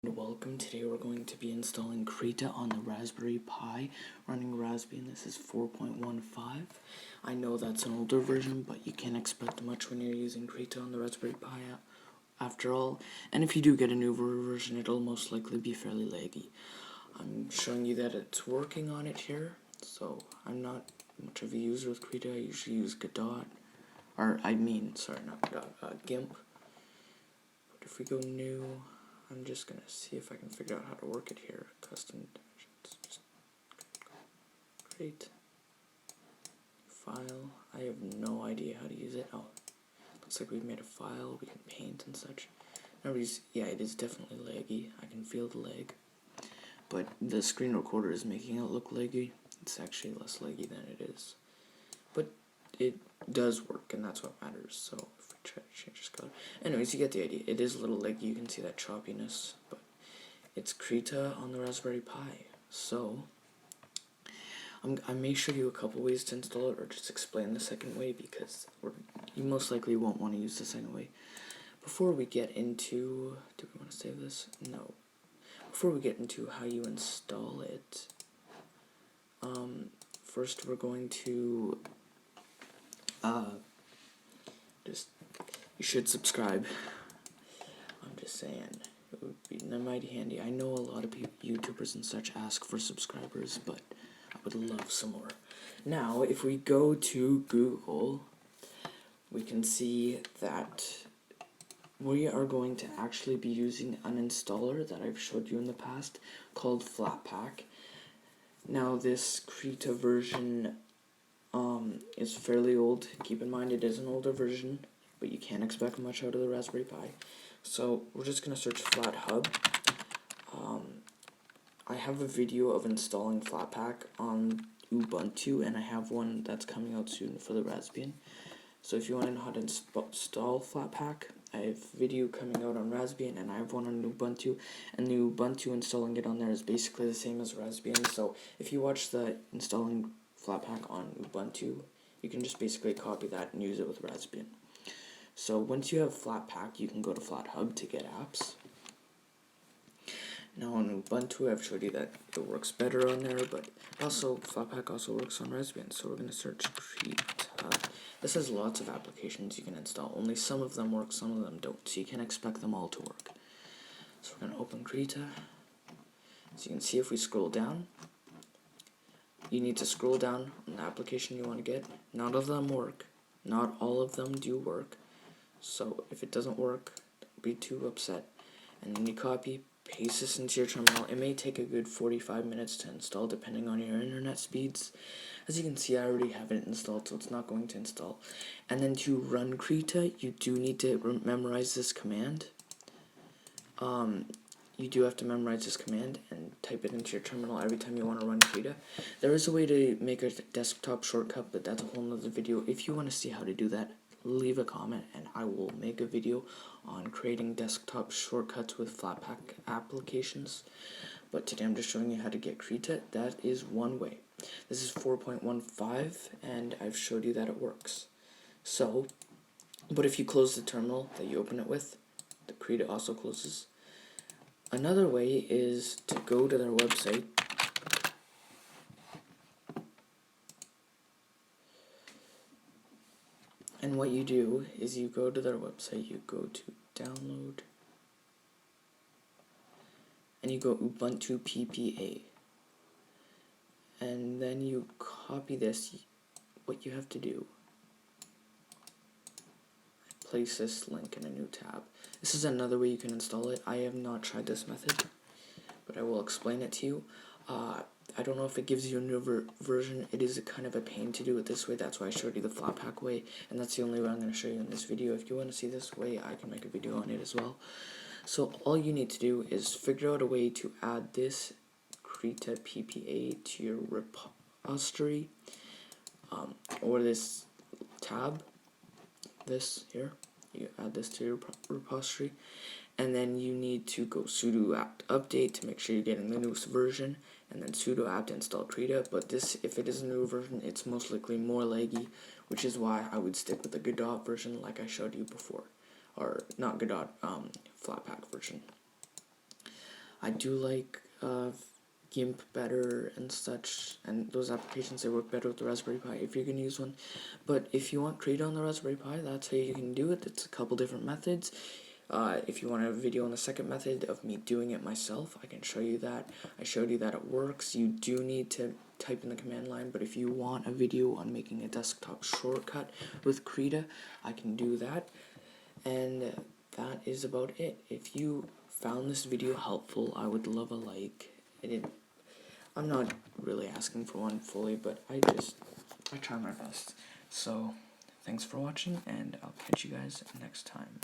Welcome. Today we're going to be installing Krita on the Raspberry Pi, running Raspbian. This is 4.15. I know that's an older version, but you can't expect much when you're using Krita on the Raspberry Pi after all. And if you do get a newer version, it'll most likely be fairly laggy. I'm showing you that it's working on it here, so I'm not much of a user with Krita. I usually use Godot, GIMP. But if we go new, I'm just gonna see if I can figure out how to work it here. Custom dimensions. Just create file. I have no idea how to use it. Oh, looks like we've made a file. We can paint and such. Yeah, it is definitely laggy. I can feel the lag, but the screen recorder is making it look laggy. It's actually less laggy than it is, but it does work, and that's what matters. So if we try to change this color, anyways, you get the idea. It is a little laggy. You can see that choppiness, but it's Krita on the Raspberry Pi. So I may show you a couple ways to install it, or just explain the second way, because you most likely won't want to use the second way. Before we get into, do we want to save this? No. Before we get into how you install it, first we're going to you should subscribe. I'm just saying, it would be mighty handy. I know a lot of YouTubers and such ask for subscribers, but I would love some more. Now, if we go to Google, we can see that we are going to actually be using an installer that I've showed you in the past called Flatpak. Now, this Krita version is fairly old. Keep in mind it is an older version, but you can't expect much out of the Raspberry Pi. So we're just going to search FlatHub. I have a video of installing Flatpak on Ubuntu, and I have one that's coming out soon for the Raspbian. So if you want to know how to install Flatpak, I have a video coming out on Raspbian, and I have one on Ubuntu, and the Ubuntu installing it on there is basically the same as Raspbian. So if you watch the installing Flatpak on Ubuntu, you can just basically copy that and use it with Raspbian. So once you have Flatpak, you can go to FlatHub to get apps. Now on Ubuntu, I've showed you that it works better on there, but also Flatpak also works on Raspbian. So we're going to search Krita. This has lots of applications you can install. Only some of them work, some of them don't. So you can't expect them all to work. So we're going to open Krita. So you can see if we scroll down, you need to scroll down on the application you want to get. None of them work. Not all of them do work. So if it doesn't work, don't be too upset. And then you copy, paste this into your terminal. It may take a good 45 minutes to install depending on your internet speeds. As you can see, I already have it installed, so it's not going to install. And then to run Krita, you do need to memorize this command. You do have to memorize this command and type it into your terminal every time you want to run Krita. There is a way to make a desktop shortcut, but that's a whole nother video. If you want to see how to do that, leave a comment and I will make a video on creating desktop shortcuts with Flatpak applications. But today I'm just showing you how to get Krita. That is one way. This is 4.15 and I've showed you that it works. So, but if you close the terminal that you open it with, the Krita also closes. Another way is to go to their website. And what you do is you go to their website, you go to download, and you go Ubuntu PPA. And then you copy this. What you have to do, place this link in a new tab. This is another way you can install it. I have not tried this method, but I will explain it to you. I don't know if it gives you a new version. It is a kind of a pain to do it this way. That's why I showed you the Flatpak way, and that's the only way I'm going to show you in this video. If you want to see this way, I can make a video on it as well. So all you need to do is figure out a way to add this Krita PPA to your repository, or this tab, this here. You add this to your repository, and then you need to go sudo apt update to make sure you're getting the newest version, and then sudo apt install Krita. But this, if it is a new version, it's most likely more laggy, which is why I would stick with the Godot version like I showed you before, or not Godot, Flatpak version. I do like GIMP better and such, and those applications, they work better with the Raspberry Pi if you can use one. But if you want Krita on the Raspberry Pi, that's how you can do it. It's a couple different methods. If you want a video on the second method of me doing it myself, I can show you that. I showed you that it works. You do need to type in the command line, but if you want a video on making a desktop shortcut with Krita, I can do that. And that is about it. If you found this video helpful, I would love a like. I'm not really asking for one fully, but I try my best. So, thanks for watching, and I'll catch you guys next time.